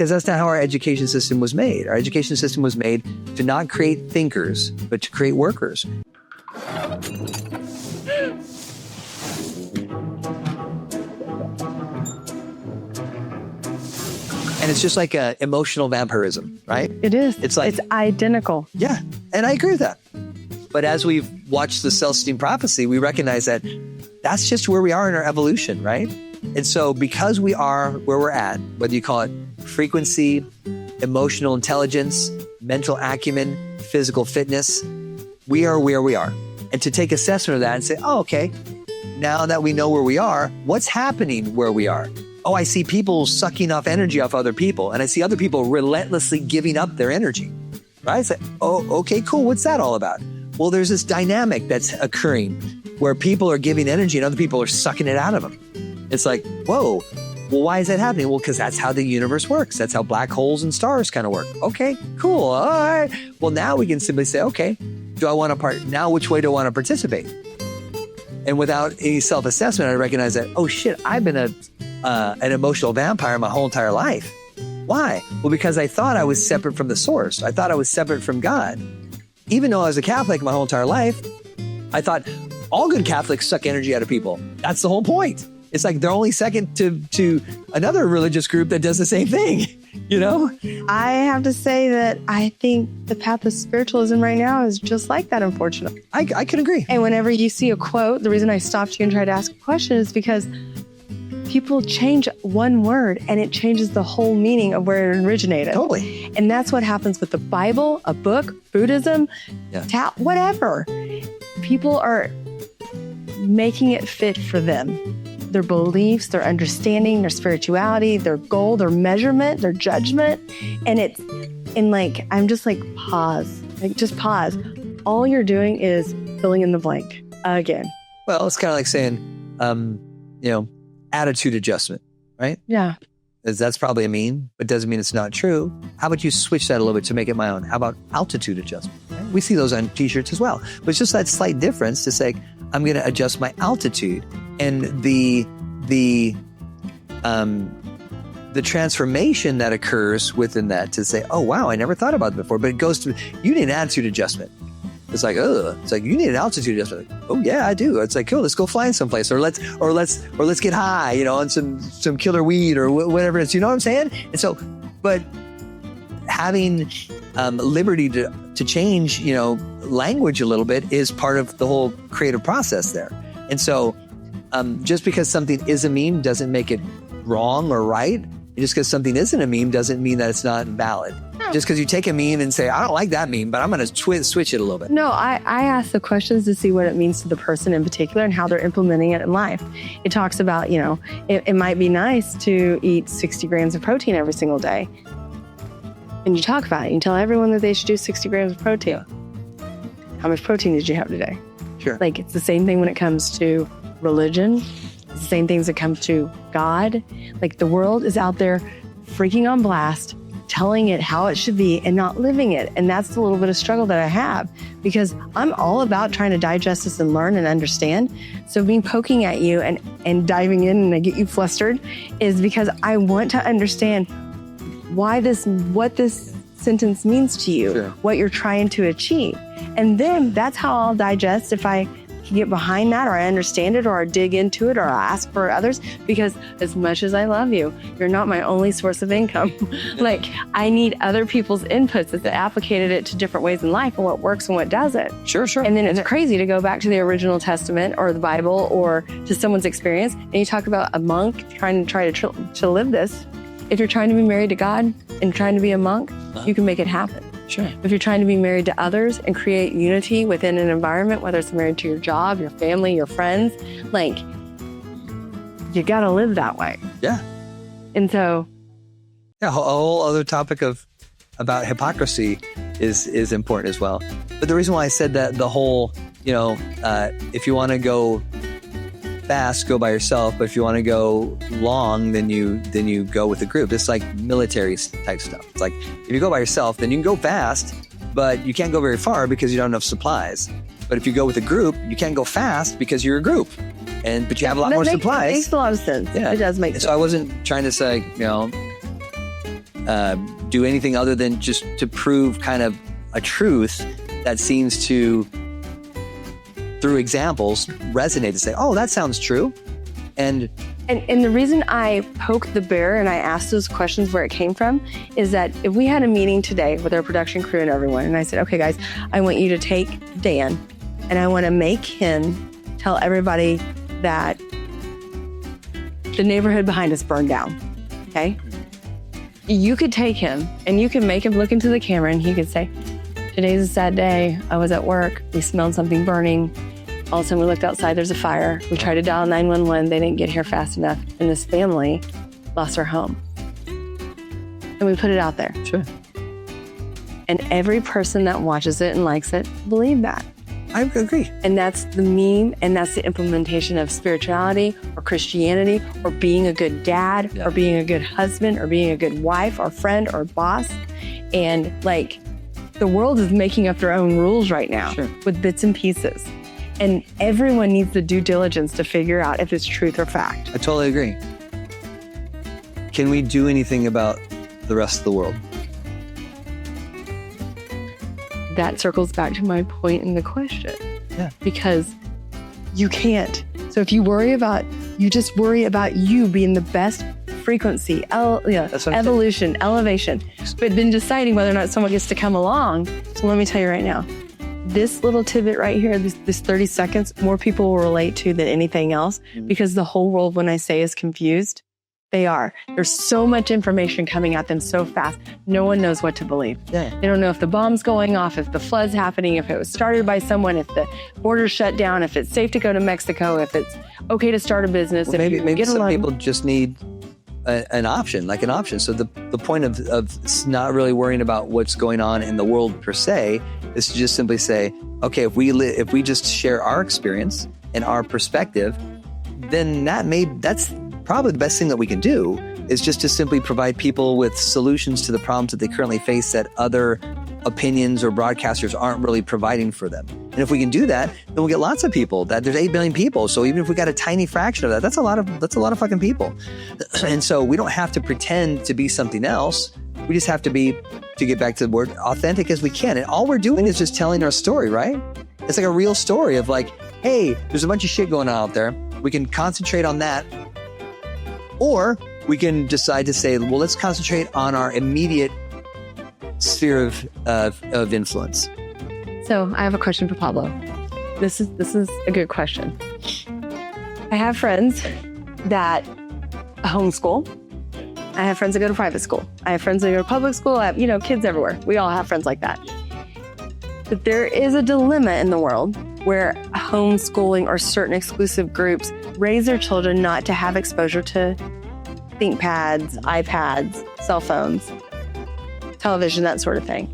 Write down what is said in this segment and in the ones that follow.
Because that's not how our education system was made. Our education system was made to not create thinkers, but to create workers. And it's just like emotional vampirism, right? It is. It's identical. Yeah, and I agree with that. But as we've watched the self-esteem prophecy, we recognize that that's just where we are in our evolution, right? And so because we are where we're at, whether you call it frequency, emotional intelligence, mental acumen, physical fitness, we are where we are. And to take assessment of that and say, oh, okay, now that we know where we are, what's happening where we are? Oh, I see people sucking off energy off other people, and I see other people relentlessly giving up their energy, right? It's like, oh, okay, cool. What's that all about? Well, there's this dynamic that's occurring where people are giving energy and other people are sucking it out of them. It's like, whoa, well, why is that happening? Well, because that's how the universe works. That's how black holes and stars kind of work. Okay, cool. All right. Well, now we can simply say, okay, do I want to now which way do I want to participate? And without any self-assessment, I recognize that, oh shit, I've been an emotional vampire my whole entire life. Why? Well, because I thought I was separate from the source. I thought I was separate from God. Even though I was a Catholic my whole entire life, I thought all good Catholics suck energy out of people. That's the whole point. It's like they're only second to another religious group that does the same thing, you know? I have to say that I think the path of spiritualism right now is just like that, unfortunately. I can agree. And whenever you see a quote, the reason I stopped you and tried to ask a question is because people change one word and it changes the whole meaning of where it originated. Totally. And that's what happens with the Bible, a book, Buddhism, whatever. People are making it fit for them. Their beliefs, their understanding, their spirituality, their goal, their measurement, their judgment. And I'm just like, pause. Like, just pause. All you're doing is filling in the blank again. Well, it's kind of like saying, attitude adjustment, right? Yeah. That's probably a meme, but doesn't mean it's not true. How about you switch that a little bit to make it my own? How about altitude adjustment? Right? We see those on t-shirts as well. But it's just that slight difference to say, I'm going to adjust my altitude. And the transformation that occurs within that to say, oh, wow, I never thought about it before. But it goes through, you need an attitude adjustment. It's like, it's like, you need an altitude adjustment. Like, oh yeah, I do. It's like, cool, let's go fly someplace, or let's get high, on some killer weed or whatever it is. You know what I'm saying? And so, but having liberty to change, language a little bit is part of the whole creative process there. And so, just because something is a meme doesn't make it wrong or right. Just because something isn't a meme doesn't mean that it's not valid. Just because you take a meme and say, I don't like that meme, but I'm going to switch it a little bit. No, I ask the questions to see what it means to the person in particular and how they're implementing it in life. It talks about, it might be nice to eat 60 grams of protein every single day. And you talk about it. You tell everyone that they should do 60 grams of protein. Yeah. How much protein did you have today? Sure. Like, it's the same thing when it comes to religion. It's the same things that comes to God. Like, the world is out there freaking on blast, telling it how it should be and not living it. And that's the little bit of struggle that I have, because I'm all about trying to digest this and learn and understand. So me poking at you and diving in and I get you flustered is because I want to understand what this sentence means to you, sure, what you're trying to achieve. And then that's how I'll digest if I can get behind that, or I understand it, or I dig into it, or I ask for others, because as much as I love you, you're not my only source of income. Like, I need other people's inputs that applicated it to different ways in life and what works and what doesn't. Sure. And then it's crazy to go back to the original Testament or the Bible or to someone's experience, and you talk about a monk trying to live this. If you're trying to be married to God and trying to be a monk, you can make it happen. Sure. If you're trying to be married to others and create unity within an environment, whether it's married to your job, your family, your friends, like, you got to live that way. Yeah. And so, yeah, a whole other topic about hypocrisy is important as well. But the reason why I said that, the whole, if you want to go fast, go by yourself. But if you want to go long, then you go with a group. It's like military type stuff. It's like, if you go by yourself, then you can go fast, but you can't go very far because you don't have enough supplies. But if you go with a group, you can't go fast because you're a group, but you have a lot more supplies. It makes a lot of sense. Yeah, it does make sense. So I wasn't trying to say, do anything other than just to prove kind of a truth that seems to, through examples, resonate to say, oh, that sounds true. And the reason I poked the bear and I asked those questions where it came from is that if we had a meeting today with our production crew and everyone, and I said, okay, guys, I want you to take Dan and I want to make him tell everybody that the neighborhood behind us burned down, okay? You could take him and you can make him look into the camera and he could say, today's a sad day. I was at work. We smelled something burning. All of a sudden we looked outside, there's a fire. We tried to dial 911. They didn't get here fast enough. And this family lost their home. And we put it out there. Sure. And every person that watches it and likes it believe that. I agree. And that's the meme, and that's the implementation of spirituality or Christianity or being a good dad or being a good husband or being a good wife or friend or boss. And like the world is making up their own rules right now with bits and pieces. And everyone needs the due diligence to figure out if it's truth or fact. I totally agree. Can we do anything about the rest of the world? That circles back to my point in the question. Yeah. Because you can't. So if you just worry about you being the best frequency, evolution, elevation, but then deciding whether or not someone gets to come along. So let me tell you right now, this little tidbit right here, this 30 seconds, more people will relate to than anything else because the whole world, when I say is confused, they are. There's so much information coming at them so fast. No one knows what to believe. Yeah. They don't know if the bomb's going off, if the flood's happening, if it was started by someone, if the border's shut down, if it's safe to go to Mexico, if it's okay to start a business. Well, maybe some people just need an option. So the point of not really worrying about what's going on in the world per se is to just simply say, okay, if we just share our experience and our perspective, then that's probably the best thing that we can do is just to simply provide people with solutions to the problems that they currently face that other opinions or broadcasters aren't really providing for them. And if we can do that, then we'll get lots of people. There's 8 billion people. So even if we got a tiny fraction of that, that's a lot of fucking people. And so we don't have to pretend to be something else. We just have to be, to get back to the word, authentic as we can. And all we're doing is just telling our story, right? It's like a real story of like, hey, there's a bunch of shit going on out there. We can concentrate on that. Or we can decide to say, well, let's concentrate on our immediate sphere of influence. So I have a question for Pablo. This is a good question. I have friends that homeschool. I have friends that go to private school. I have friends that go to public school. I have, kids everywhere. We all have friends like that. But there is a dilemma in the world where homeschooling or certain exclusive groups raise their children not to have exposure to ThinkPads, iPads, cell phones, television, that sort of thing.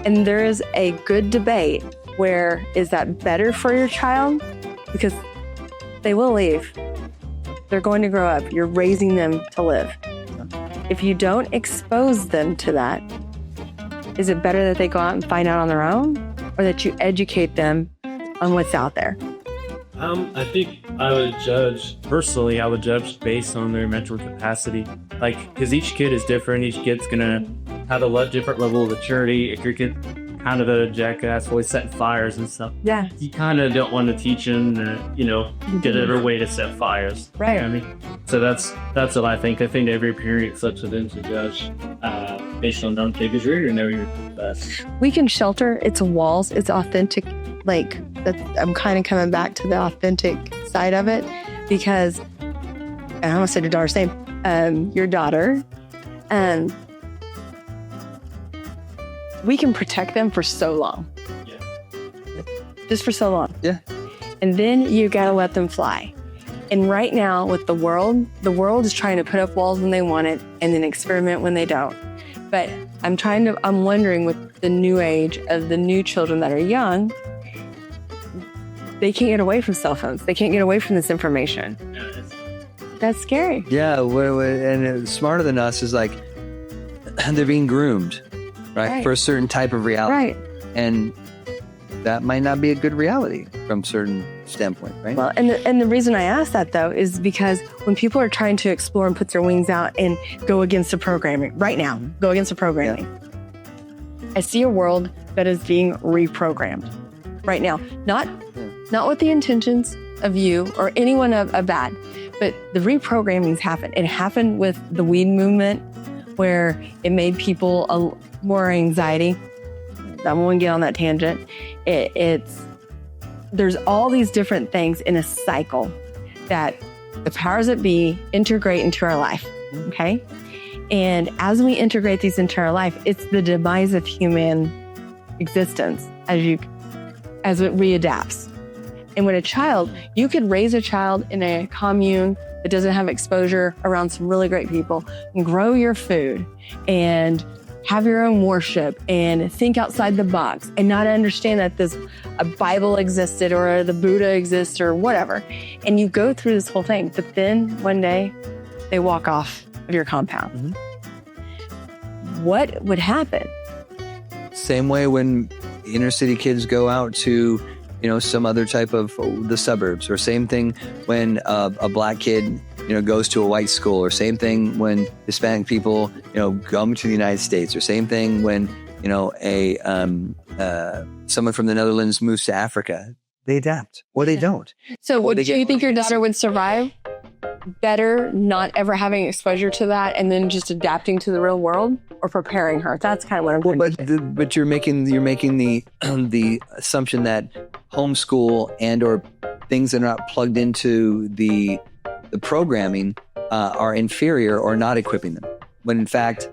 And there is a good debate where, is that better for your child? Because they will leave. They're going to grow up. You're raising them to live. If you don't expose them to that, is it better that they go out and find out on their own, or that you educate them on what's out there? I think I would judge based on their mental capacity. Because each kid is different. Each kid's going to have a different level of maturity. If your kid kind of a jackass, always setting fires and stuff, yeah, you kind of don't want to teach them get every way to set fires. Right. You know what I mean? So that's what I think. I think every parent, it's up to them to judge based on their own kid, because you're going to know your best. We can shelter its walls. It's authentic. I'm kind of coming back to the authentic side of it, because I almost said your daughter's name. Your daughter, we can protect them for so long. Yeah. Just for so long. Yeah. And then you got to let them fly. And right now with the world is trying to put up walls when they want it and then experiment when they don't. But I'm wondering, with the new age of the new children that are young, they can't get away from cell phones. They can't get away from this information. That's scary. Yeah, and smarter than us is like, they're being groomed, right? For a certain type of reality. Right. And that might not be a good reality from certain standpoint, right? Well, and the reason I ask that, though, is because when people are trying to explore and put their wings out and go against the programming, right now, go against the programming, I see a world that is being reprogrammed right now. Not with the intentions of you or anyone of bad, but the reprogramming's happened. It happened with the weed movement, where it made people more anxiety. I won't get on that tangent. There's all these different things in a cycle that the powers that be integrate into our life, okay? And as we integrate these into our life, it's the demise of human existence as it readapts. And when you could raise a child in a commune that doesn't have exposure around some really great people and grow your food and have your own worship and think outside the box and not understand that a Bible existed or the Buddha exists or whatever. And you go through this whole thing, but then one day they walk off of your compound. What would happen? Same way when inner city kids go out to, some other type of the suburbs, or same thing when a black kid, goes to a white school, or same thing when Hispanic people, come to the United States, or same thing when, someone from the Netherlands moves to Africa. They adapt, or they don't. So do you think your daughter would survive better not ever having exposure to that and then just adapting to the real world, or preparing her? That's kind of what I'm trying to say. But you're making the assumption that homeschool and or things that are not plugged into the programming are inferior or not equipping them, when in fact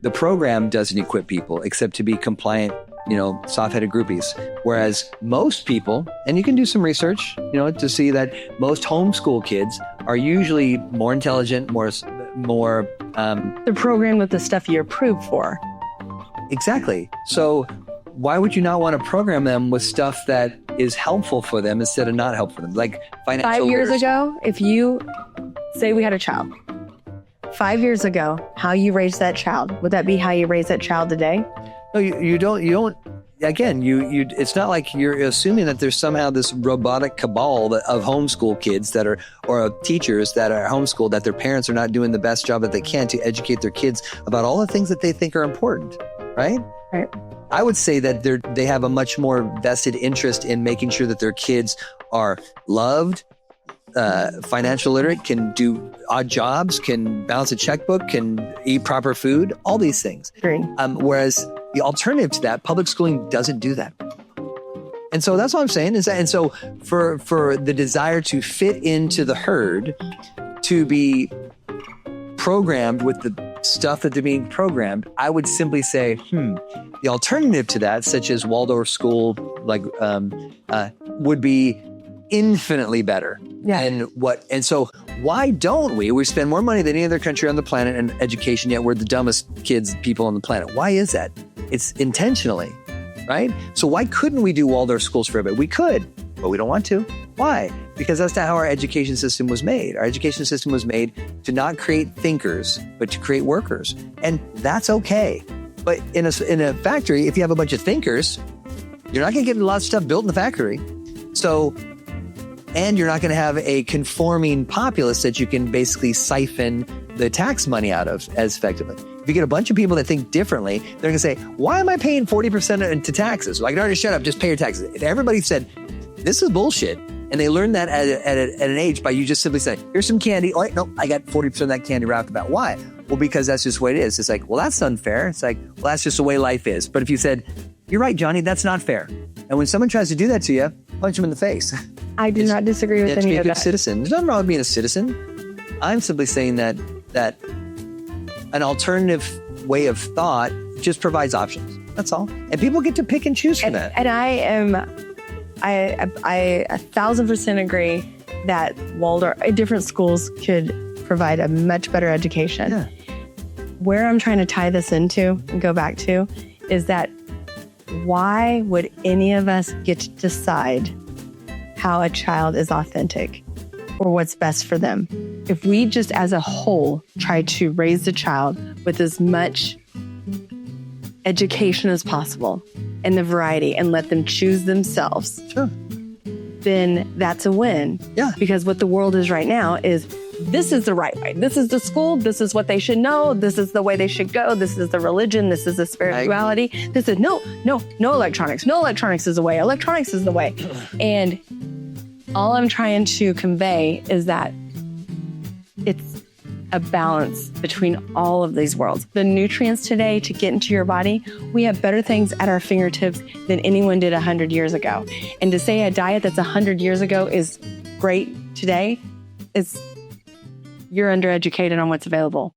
the program doesn't equip people except to be compliant, soft-headed groupies. Whereas most people, and you can do some research, to see that most homeschool kids are usually more intelligent, more. They're programmed with the stuff you're approved for. Exactly. So why would you not want to program them with stuff that is helpful for them instead of not helpful for them? Like financial 5 years literacy. ago, if you say we had a child, 5 years ago, how you raised that child, would that be how you raise that child today? No, you don't. Again, it's not like you're assuming that there's somehow this robotic cabal of homeschool kids or teachers that are homeschooled, that their parents are not doing the best job that they can to educate their kids about all the things that they think are important, right? Right. I would say that they have a much more vested interest in making sure that their kids are loved, financial literate, can do odd jobs, can balance a checkbook, can eat proper food, all these things. Great. Whereas the alternative to that, public schooling doesn't do that. And so that's what I'm saying is that, and so for the desire to fit into the herd, to be programmed with the stuff that they're being programmed, I would simply say, the alternative to that, such as Waldorf school, would be infinitely better. Yeah. And so why don't we spend more money than any other country on the planet in education, yet we're the dumbest people on the planet? Why is that? It's intentionally, right? So why couldn't we do Waldorf schools for everybody? We could, but we don't want to. Why? Because that's not how our education system was made. Our education system was made to not create thinkers, but to create workers. And that's okay. But in a factory, if you have a bunch of thinkers, you're not going to get a lot of stuff built in the factory. And you're not going to have a conforming populace that you can basically siphon the tax money out of as effectively. If you get a bunch of people that think differently, they're going to say, why am I paying 40% into taxes? Like, no, shut up, just pay your taxes. If everybody said, this is bullshit, and they learned that at an age by you just simply saying, here's some candy. Oh, wait, no, I got 40% of that candy right off the bat. Why? Well, because that's just the way it is. It's like, well, that's unfair. It's like, well, that's just the way life is. But if you said, you're right, Johnny, that's not fair. And when someone tries to do that to you, punch them in the face. I do not disagree with any of that. Be a good citizen. There's nothing wrong with being a citizen. I'm simply saying that an alternative way of thought just provides options. That's all. And people get to pick and choose from that. And I 1,000% agree that different schools could provide a much better education. Yeah. Where I'm trying to tie this into and go back to is that why would any of us get to decide how a child is authentic or what's best for them? If we just as a whole try to raise the child with as much education as possible, and the variety and let them choose themselves, Sure. then that's a win. Yeah. Because what the world is right now is this is the right way. This is the school. This is what they should know. This is the way they should go. This is the religion. This is the spirituality. This is no electronics. No electronics is the way. Electronics is the way. And all I'm trying to convey is that it's a balance between all of these worlds. The nutrients today to get into your body, we have better things at our fingertips than anyone did 100 years ago. And to say a diet that's 100 years ago is great today is you're undereducated on what's available.